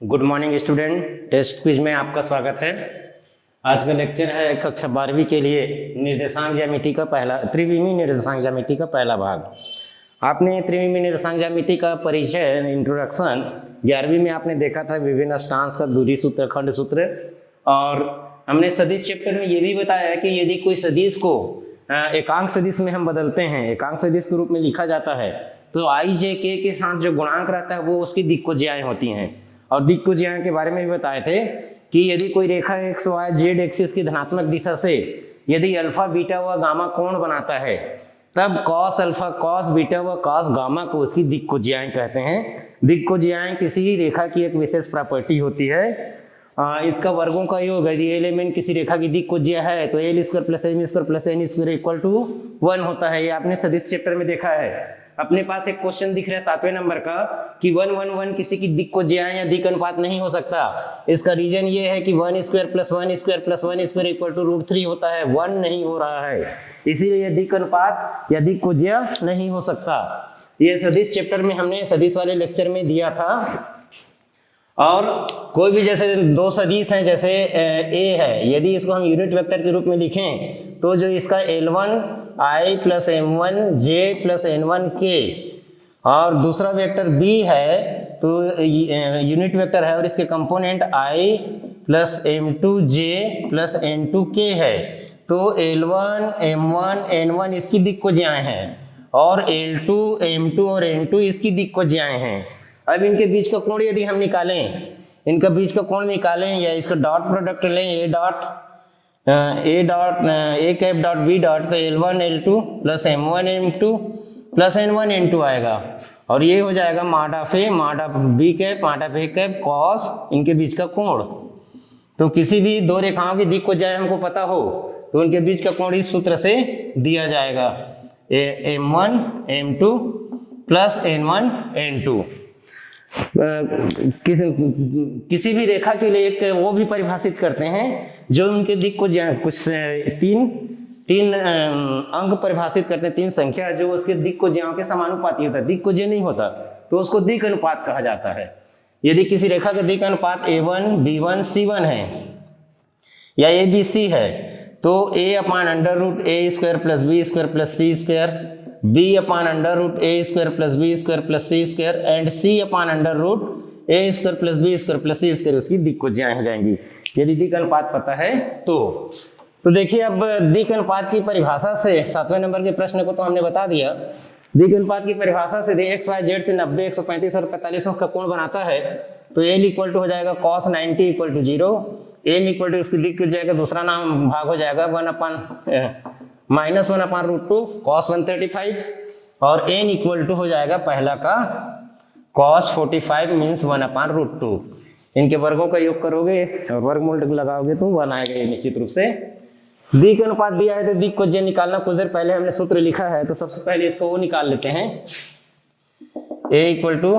Good morning student, test quiz में आपका स्वागत है। आज का लेक्चर है कक्षा 12वीं के लिए निर्देशांक ज्यामिति का त्रिविमीय निर्देशांक ज्यामिति का पहला भाग। आपने त्रिविमीय निर्देशांक ज्यामिति का परिचय इंट्रोडक्शन 11वीं में आपने देखा था, विभिन्न अष्टांश का दूरी सूत्र, खंड सूत्र, और हमने सदिश चैप्टर में ये भी बताया कि यदि कोई सदिश को एकांक सदिश में हम बदलते हैं, एकांक सदिश के रूप में लिखा जाता है, तो आई जे के साथ जो गुणांक रहता है वो उसकी दिक्कोज्याएं होती हैं। और दिक्कोज्याएं के बारे में भी बताए थे कि यदि कोई रेखा एक्स वाई जेड एक्सिस की धनात्मक दिशा से यदि अल्फा बीटा व गामा कोण बनाता है, तब कॉस अल्फा कॉस बीटा व कॉस गामा को उसकी दिक्कोज्याएं कहते हैं। दिक्कोज्याएं किसी रेखा की एक विशेष प्रॉपर्टी होती है। इसका वर्गों का योग, यदि एलिमेंट किसी रेखा की दिक्कोज्या है तो L square plus M square plus N square equal to 1 होता है। ये आपने सदिश चैप्टर में देखा है। अपने पास एक क्वेश्चन दिख रहा है 7वें नंबर का कि 1 1 1 किसी की दिक्कोज्या या दिक् अनुपात नहीं हो सकता। इसका रीजन ये है कि 1 square plus 1 square plus 1 square equal to √3 होता है, 1 नहीं हो रहा है, इसीलिए दिक् अनुपात या दिक्कोज्या नहीं हो सकता। ये सदिश चैप्टर में हमने सदिश वाले लेक्चर में दिया था। और कोई भी जैसे दो सदिश हैं, जैसे ए है, यदि इसको हम यूनिट वेक्टर के रूप में लिखें तो जो इसका L1 I plus M1 J plus N1 K और दूसरा वेक्टर B है तो यूनिट वेक्टर है और इसके component I plus M2 J plus N2 K है, तो L1 M1 N1 इसकी दिक्कोज्याएं हैं और L2 M2 और N2 इसकी दिक्कोज्याएं हैं। अब इनके बीच का कोण यदि हम निकालें, इनका बीच का कोण निकालें या इसका डॉट प्रोडक्ट लें, A cap dot B dot, तो L1 L2 plus M1 M2 plus N1 N2 आएगा और ये हो जाएगा mod of a mod of b cap mod of a cap cos इनके बीच का कोण। तो किसी भी दो रेखाओं की दिक्कोज्याएं हमको पता हो तो उनके बीच का कोण इस सूत्र से दिया जाएगा, M1 M2 plus N1 N2। किसी भी रेखा के लिए एक वो भी परिभाषित करते हैं जो उनके दिक्कोज्या कुछ तीन अंक परिभाषित करते हैं, 3 संख्या जो उसके दिक्कोज्याओं के समानुपाती होता है। दिक्कोज्या नहीं होता तो उसको दिक् अनुपात कहा जाता है। यदि किसी रेखा का दिक् अनुपात A1 B1 C1 है या ABC है तो A upon under root a square plus b square plus c square, b upon under root a square plus b square plus c square and c upon under root a square plus b square plus c square उसकी दिक्कोज्याएं हो जाएंगी यदि दिक् अनुपात पता है तो देखिए, अब दिक् अनुपात की परिभाषा से 7वें नंबर के प्रश्न को तो हमने बता दिया। दिक् अनुपात की परिभाषा से एक्स वाई जेड से 90 135 और 45 का कोण बनाता है तो एल इक्वल टू हो जाएगा cos 90 equal to 0, m equal to उसकी दिक् हो जाएगा, दूसरा नाम भाग हो जाएगा -1 अपान √2 cos 135 और n इक्वल टू हो जाएगा पहला का cos 45 मीन्स 1 अपान √2। इनके वर्गों का योग करोगे और वर्गमूल लगाओगे तो 1 आएगा ये निश्चित रूप से। दिक् अनुपात दिया है तो दिक्कोज्या निकालना, कुछ देर पहले हमने सूत्र लिखा है तो सबसे पहले इसको वो निकाल लेते हैं। a इक्वल टू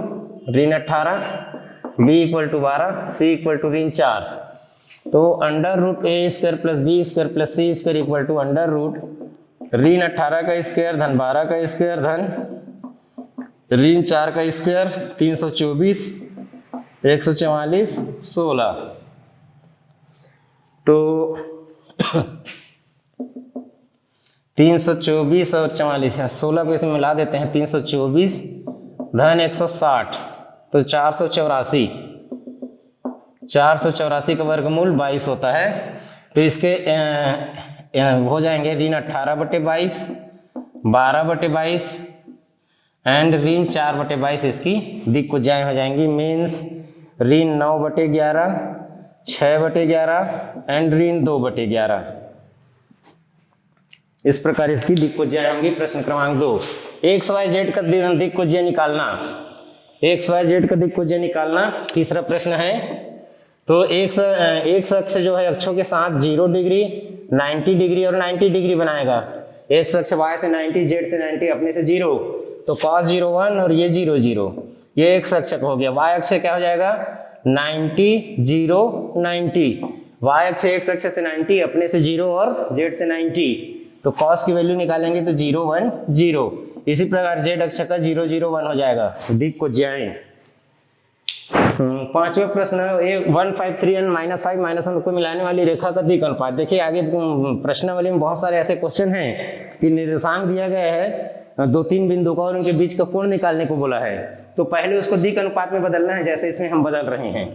ऋण 18, b equal to 12, c equal to ऋण 4, तो under root a square plus b square plus c square equal to under root ऋण 18 का स्क्वायर धन 12 का स्क्वायर धन ऋण 4 का स्क्वायर 324 144 16। तो 324 और 44 है, 16 को इसमें मिला देते हैं, 324 धन 160 तो 484 का वर्गमूल 22 होता है। तो इसके हो जाएंगे ऋण 18/22, 12/22 एंड ऋण 4/22 इसकी दिक्कोज्याएं हो जाएंगी, मीन्स ऋण 9/11, 6/11 एंड ऋण 2/11। इस प्रकार इसकी दिक्कोज्याएं होंगी। प्रश्न क्रमांक 2, एक्स वाई जेड का दिक्कोज्या निकालना, एक्स वाई जेड का दिक्कोज्या निकालना तीसरा प्रश्न है। तो एक्स अक्ष जो है अक्षों के साथ 0 डिग्री 90 डिग्री और 90 डिग्री बनाएगा। एक्स अक्ष वाई से 90 जेड से 90 अपने से 0, तो cos 0 1 और ये 0 0, ये एक्स अक्ष हो गया। वाई अक्ष क्या हो जाएगा 90 0 90, वाई अक्ष एक्स अक्ष से 90 अपने से 0 और जेड से 90, तो cos की वैल्यू निकालेंगे तो 0 1 0। इसी प्रकार जेड अक्ष का 0 0 1 हो जाएगा। दिक्कोज्याएं पांचवा प्रश्न ए 153 एंड -5 -1 को मिलाने वाली रेखा का दिक् अनुपात। देखिए आगे प्रश्नावली में बहुत सारे ऐसे क्वेश्चन हैं कि निर्देशांक दिया गया है 2-3 बिंदु का और उनके बीच का कोण निकालने को बोला है, तो पहले उसको दिक् अनुपात में बदलना है, जैसे इसमें हम बदल रहे हैं।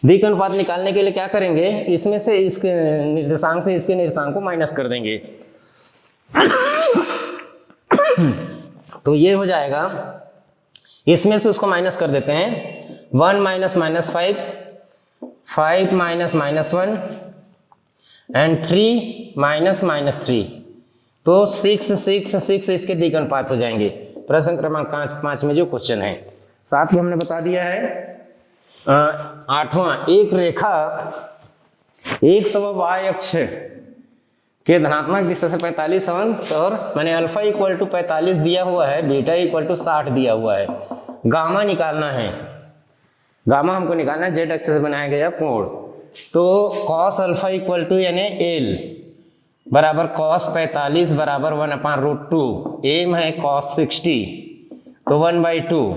दिक् अनुपात निकालने के लिए क्या करेंगे, इसमें से इसके निर्देशांक से इसके निर्देशांक को माइनस कर देंगे। तो ये हो जाएगा, इसमें से उसको माइनस कर देते हैं। 1 - -5, 5 - -1 एंड 3 - -3, तो 6 6 6 इसके दिक् अनुपात हो जाएंगे। प्रश्न क्रमांक 5 में जो क्वेश्चन है। 7 को हमने बता दिया है। 8वां, एक रेखा एक सम y अक्ष के धनात्मक दिशा से 45 अंश और मैंने अल्फा = 45 दिया हुआ है, बीटा = 60 दिया हुआ है। गामा निकालना है, गामा हमको निकालना है जेड एक्सिस से बनाया गया कोण। तो cos अल्फा = यानी L बराबर cos 45 बराबर 1/√2, एम है cos 60 तो 1/2,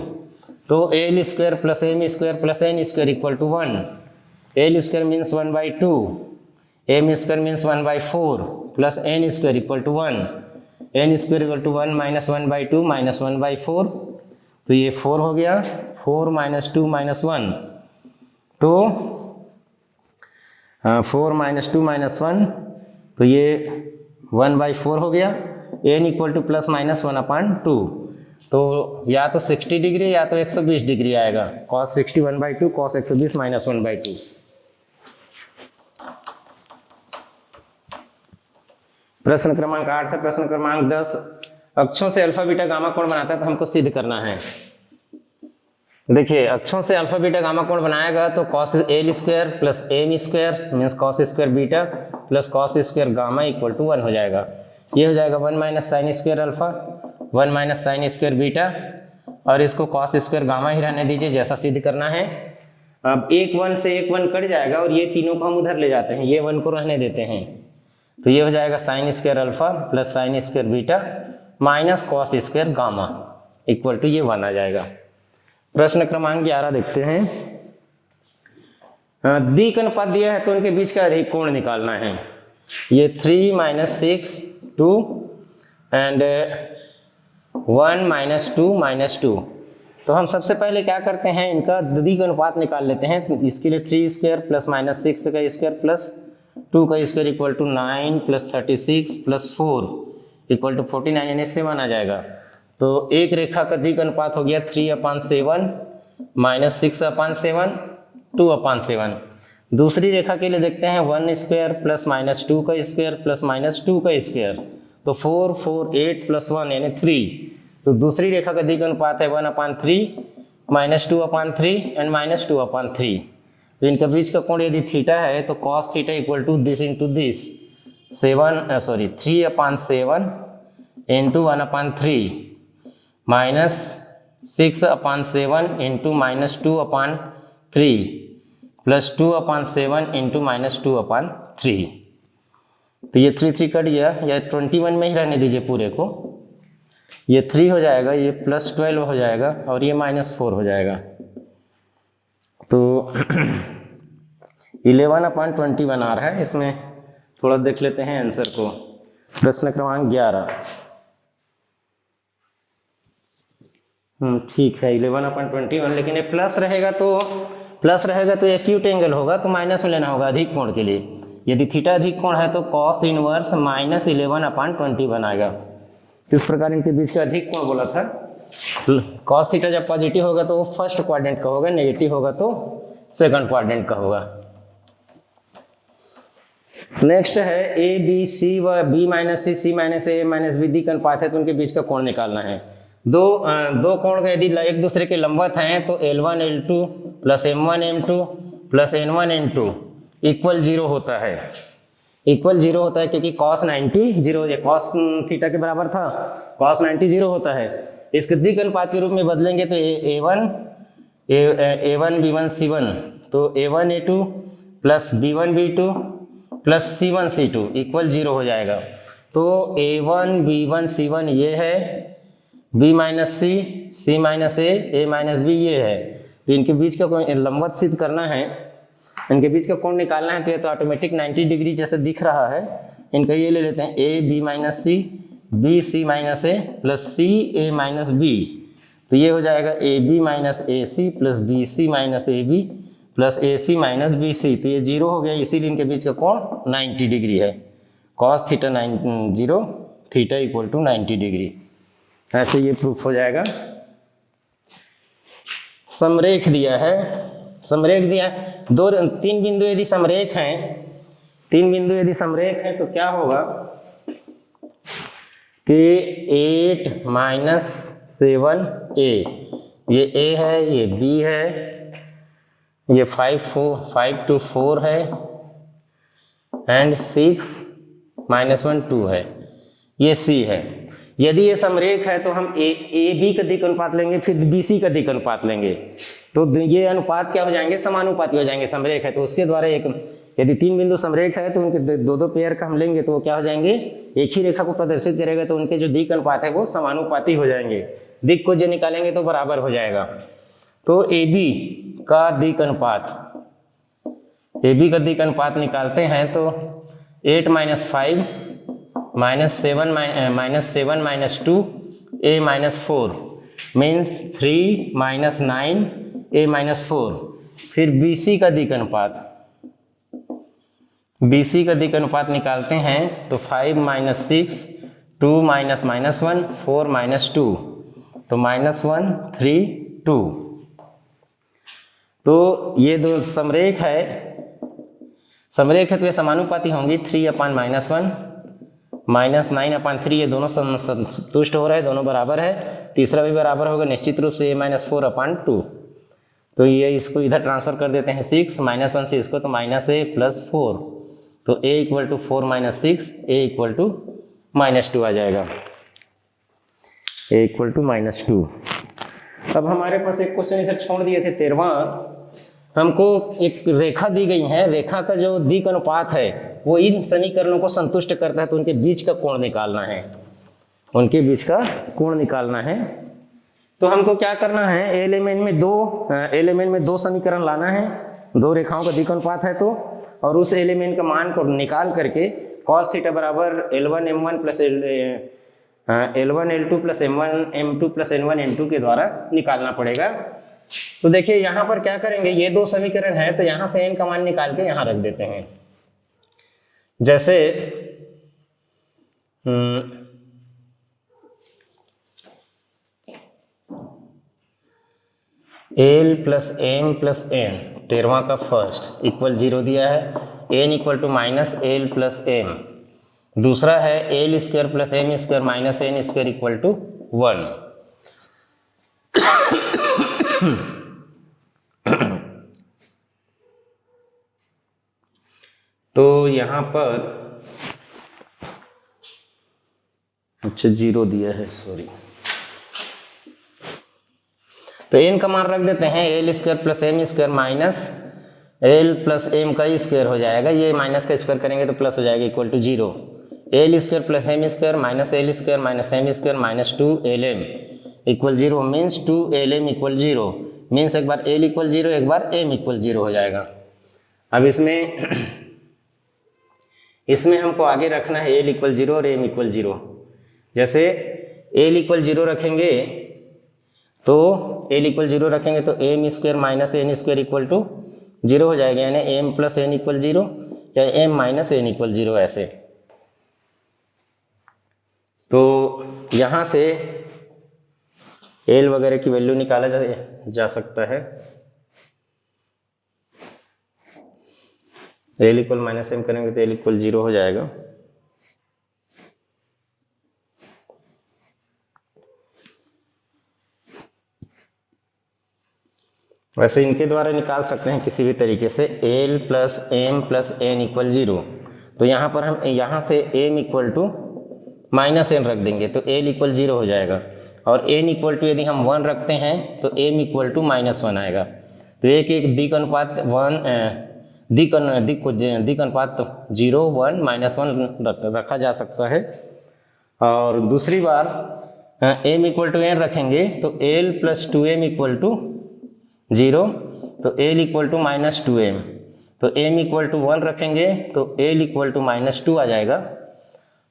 तो L² + m² + n² = 1, L² means 1/2, m² means 1/4 plus n² = 1, n² = 1 - 1/2 - 1/4, तो ये 4 हो गया। 4 - 2 - 1, तो 4 - 2 - 1, तो ये 1/4 हो गया। n = ±1/2, तो या तो 60 डिग्री या तो 120 डिग्री आएगा। cos 60 1/2, cos 120 -1/2। प्रश्न क्रमांक 8 है। प्रश्न क्रमांक 10, अक्षों से अल्फा बीटा गामा कोण बनाता है तो हमको सिद्ध करना है। देखिए अक्षों से अल्फा बीटा गामा कोण बनाएगा तो cos L² + m² means cos² beta plus cos² gamma = 1 हो जाएगा। ये हो जाएगा 1 - sin² अल्फा, 1 - sin² बीटा, और इसको cos² गामा ही रहने दीजिए जैसा सिद्ध करना है। अब एक 1 से एक 1 कट जाएगा और ये तीनों को हम उधर ले जाते हैं, ये 1 को रहने देते हैं, तो ये हो जाएगा sin² alpha plus sin² beta minus cos² gamma = ये 1 आ जाएगा। प्रश्न क्रमांक 11 देखते हैं। दिक् अनुपात दिया है तो उनके बीच का अधिक कोण निकालना है। ये 3 - 6 2 एंड 1 - 2 - 2, तो हम सबसे पहले क्या करते हैं, इनका दिक् अनुपात निकाल लेते हैं। इसके लिए 3² + -6² प्लस 2 का स्क्वायर = 9 + 36 + 4 = 49, यानी 7 आ जाएगा। तो एक रेखा का दिक् अनुपात हो गया 3/7 - 6/7 2/7। दूसरी रेखा के लिए देखते हैं 1² + -2 का स्क्वायर प्लस -2 का स्क्वायर, तो 4 4 8 + 1 यानी 3। तो दूसरी रेखा का दिक् अनुपात है 1/3 -2/3 एंड -2/3। तो इनका बीच का कोण यदि थीटा है तो cos theta = this into this, 3/7 into 1/3 minus 6/7 into -2/3 plus 2/7 into -2/3। तो ये 3 3 कट गया, या 21 में ही रहने दीजिए पूरे को। ये 3 हो जाएगा, ये +12 हो जाएगा और ये -4 हो जाएगा। तो 11/21 आ रहा है। इसमें थोड़ा देख लेते हैं आंसर को। प्रश्न क्रमांक 11, ठीक है 11/21, लेकिन ये प्लस रहेगा तो एक्यूट एंगल होगा, तो माइनस में लेना होगा अधिक कोण के लिए। यदि थीटा अधिक कोण है तो cos इनवर्स -11/21 आएगा। इस प्रकार इनके बीच का अधिक कोण बोला था। cos थीटा जब पॉजिटिव होगा तो वो फर्स्ट क्वाड्रेंट का होगा, नेगेटिव होगा तो सेकंड क्वाड्रेंट का होगा। नेक्स्ट है ए बी सी व बी - सी सी - ए - बी दिक् अनुपात है तो उनके बीच का कोण निकालना है। दो कोण का यदि एक दूसरे के लंबवत हैं तो L1 L2 plus M1 M2 plus N1 N2 = 0 होता है। = 0 होता है क्योंकि cos 90 0 cos थीटा के बराबर था, cos 90 0 होता है। इसके दिक् अनुपात के रूप में बदलेंगे तो A1 B1 C1, तो A1 A2 plus B1 B2 plus C1 C2 = 0 हो जाएगा। तो A1 B1 C1 ये है, B - C C - A A - B ये है। तो इनके बीच का कोण लंबवत सिद्ध करना है, इनके बीच का कोण निकालना है, तो ये तो ऑटोमेटिक 90 डिग्री जैसे दिख रहा है। इनका ये ले लेते हैं a b minus c, b c minus a plus c a minus b, तो ये हो जाएगा a b minus a c plus b c minus a b plus a c minus b c, तो ये 0 हो गया, इसीलिए इनके बीच का कोण 90 डिग्री है। Cos theta 0 theta equal to 90 degree, ऐसे ये प्रूफ हो जाएगा। समरेख दिया है, समरेख दिया है, 3 बिंदु यदि समरेख हैं, 3 बिंदु यदि समरेख हैं तो क्या होगा कि 8 माइनस 7 ए, ये ए है, ये बी है, ये 5 to 4 है एंड 6 माइनस 1 2 है, ये सी है। यदि ये समरेख है तो हम ए बी का दिक् अनुपात लेंगे, फिर बी सी का दिक् अनुपात लेंगे, तो ये अनुपात क्या हो जाएंगे, समानुपाती हो जाएंगे। समरेख है तो उसके द्वारा एक, यदि 3 बिंदु समरेख है तो उनके दो पेयर का हम लेंगे तो वो क्या हो जाएंगे, एक ही रेखा को प्रदर्शित करेगा, तो उनके जो दिक् अनुपात है वो समानुपाती हो जाएंगे। दिक् को जो निकालेंगे तो बराबर हो जाएगा। तो ए बी का दिक् अनुपात, ए बी का दिक् अनुपात निकालते हैं तो 8 माइनस 5 माइनस 7 माइनस 2 ए माइनस 4 मीन्स 3 माइनस 9 ए माइनस 4। फिर बी सी का दिक् अनुपात, बी सी का दिक् अनुपात निकालते हैं तो 5 माइनस 6 2 माइनस माइनस 1 4 माइनस 2, तो माइनस 1 3 2। तो ये दो समरेख है, समरेख है तो ये समानुपाती होंगी, 3 अपान माइनस 1 माइनस 9 अपान 3, ये दोनों संतुष्ट हो रहे हैं, दोनों बराबर है। तीसरा भी बराबर होगा निश्चित रूप से, ए माइनस 4 अपान 2, तो ये इसको इधर ट्रांसफर कर देते हैं 6 माइनस 1 से इसको, तो माइनस ए प्लस 4, तो A equal to 4 minus 6, A equal to minus 2 आ जाएगा, ए इक्वल टू माइनस 2। अब हमारे पास एक क्वेश्चन इधर छोड़ दिए थे 13वां, हमको एक रेखा दी गई है, रेखा का जो दिक् अनुपात है वो इन समीकरणों को संतुष्ट करता है, तो उनके बीच का कोण निकालना है, उनके बीच का कोण निकालना है। तो हमको क्या करना है, एलिमेंट में दो समीकरण लाना है, 2 रेखाओं का दिक् अनुपात है तो, और उस एलिमेंट का मान को निकाल करके cos थीटा बराबर L1 M1 plus L1 L2 plus M1 M2 plus N1 N2 के द्वारा निकालना पड़ेगा। तो देखिए यहाँ पर क्या करेंगे, ये 2 समीकरण है तो यहाँ से n का मान निकाल के यहाँ रख देते हैं। जैसे L plus M plus N, 13वां का फर्स्ट इक्वल 0 दिया है, n equal to minus L plus M, दूसरा है L square plus M square minus N square equal to 1। तो यहाँ पर अच्छा 0 दिया है, सॉरी, तो n का मान रख देते हैं, l square plus M square minus L plus m का स्क्वायर हो जाएगा, ये माइनस का स्क्वायर करेंगे तो प्लस हो जाएगा, equal to 0। L square plus M square minus l square minus m square minus 2 l m equal 0 means 2 l m equal 0 means एक बार एल इक्वल 0 एक बार एम इक्वल 0 हो जाएगा। अब इसमें हमको आगे रखना है एल इक्वल 0 और एम इक्वल 0। जैसे एल इक्वल 0 रखेंगे तो एल इक्वल 0 रखेंगे तो m square minus N square equal to 0 हो जाएगा, यानी एम प्लस एन इक्वल 0 या एम माइनस एन इक्वल 0 ऐसे। तो यहाँ से एल वगैरह की वैल्यू निकाला जा सकता है। एल इक्वल माइनस एम करेंगे तो एल इक्वल 0 हो जाएगा। वैसे इनके द्वारा निकाल सकते हैं किसी भी तरीके से, l plus M plus n equal 0। तो यहाँ पर हम यहाँ से m equal to minus n रख देंगे तो एल इक्वल 0 हो जाएगा, और एन इक्वल टू यदि हम 1 रखते हैं तो एम इक्वल टू माइनस 1 आएगा। तो एक दिक् अनुपात दिक् अनुपात 0 1 माइनस 1 रखा जा सकता है। और दूसरी बार एम इक्वल टू एन रखेंगे तो L plus 2m equal to 0, तो एल इक्वल टू -2m, तो m इक्वल टू 1 रखेंगे तो l इक्वल टू -2 आ जाएगा,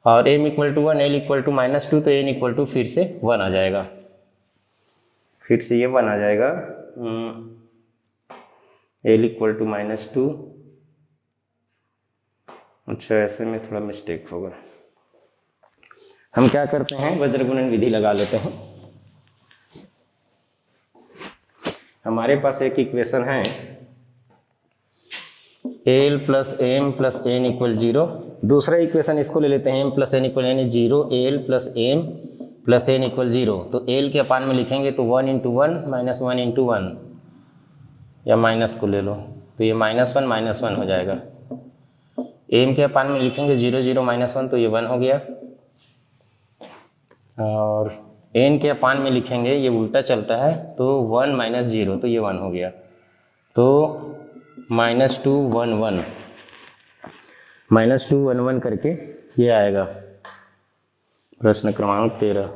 और m equal to 1, l equal to -2, तो n इक्वल टू फिर से 1 आ जाएगा, फिर से ये 1 आ जाएगा, l इक्वल टू -2। अच्छा, ऐसे में थोड़ा मिस्टेक होगा, हम क्या करते हैं वज्र गुणन विधि लगा लेते हैं। हमारे पास एक इक्वेशन है l plus m plus n equal 0, दूसरा इक्वेशन इसको ले लेते हैं m प्लस n इक्वल यानी 0, l plus m plus n equal 0, तो l के अपान में लिखेंगे तो 1 इंटू 1 माइनस 1 इंटू 1, या माइनस को ले लो तो ये -1 हो जाएगा। m के अपान में लिखेंगे 0 0 -1, तो ये 1 हो गया, और n के अपान में लिखेंगे ये उल्टा चलता है तो 1 माइनस 0, तो ये 1 हो गया, तो -2 1 1, -2 1 1 करके ये आएगा प्रश्न क्रमांक 13।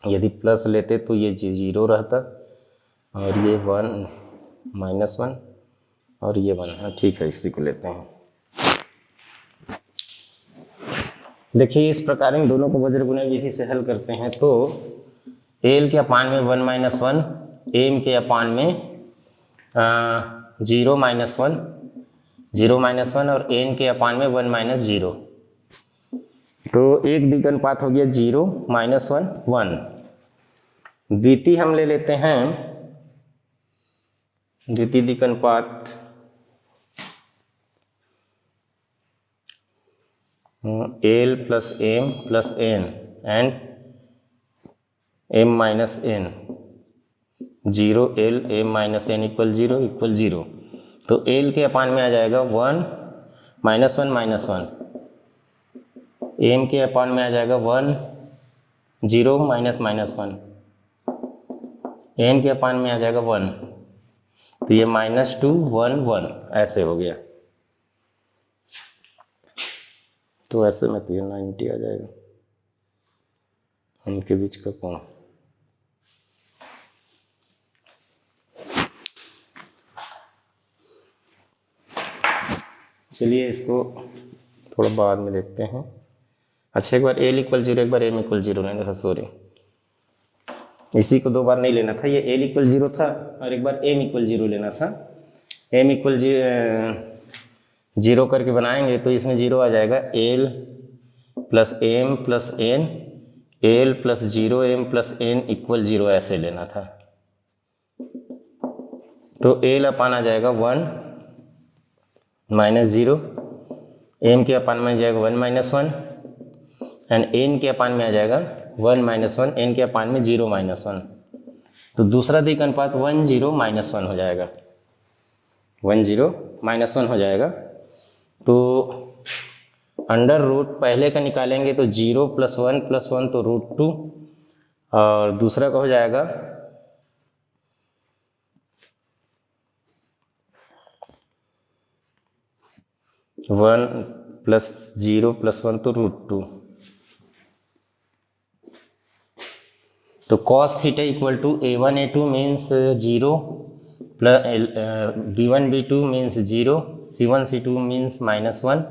यदि प्लस लेते तो ये 0 रहता, और ये 1 -1, और ये 1, हाँ ठीक है, इसी को लेते हैं। देखिए इस प्रकार इन दोनों को वज्र गुणन विधि से हल करते हैं तो l के अपान में 1 - 1, m के अपान में 0 - 1 और n के अपान में 1 - 0, तो एक द्विघानुपात हो गया 0 -1 1। द्वितीय हम ले लेते हैं, द्वितीय द्विघानुपात l plus m plus n and m minus n, 0 l m minus n equal 0, तो l के अपान में आ जाएगा 1 -1 m के अपान में आ जाएगा 1 0 -1, n के अपान में आ जाएगा 1, तो ये -2 1 1 ऐसे हो गया, तो ऐसे में तो ये 90 आ जाएगा, उनके बीच का कोण। चलिए इसको थोड़ा बाद में देखते हैं। अच्छा, एक बार l इक्वल 0, एक बार m इक्वल 0 लेना था, सॉरी इसी को 2 बार नहीं लेना था, ये l इक्वल 0 था और एक बार m इक्वल 0 लेना था। m इक्वल 0 करके बनाएंगे तो इसमें 0 आ जाएगा, l plus m plus n, l plus 0m plus n equal 0 ऐसे लेना था, तो l अपान आ जाएगा 1 -0, m के अपान में आ जाएगा 1 -1 एंड n के अपान में आ जाएगा 1 -1, n के अपान में 0 -1, तो दूसरा द्विघानुपात 1 0 -1 हो जाएगा, 1 0 -1 हो जाएगा। तो अंडर रूट पहले का निकालेंगे तो 0 + 1 + 1 तो √2, और दूसरा का हो जाएगा 1 + 0 + 1 तो √2, तो cos theta equal to a1 a2 means 0 plus b1 b2 means 0, c1 c2 means -1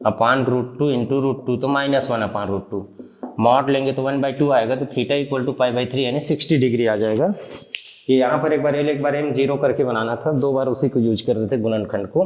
upon √2 into √2, तो -1 अपान √2, मॉड लेंगे तो 1/2 आएगा, तो थीटा इक्वल टू π/3 यानी 60 डिग्री आ जाएगा। ये यहाँ पर एक बार l एक बार m 0 करके बनाना था, 2 बार उसी को यूज कर रहे थे गुणनखंड को।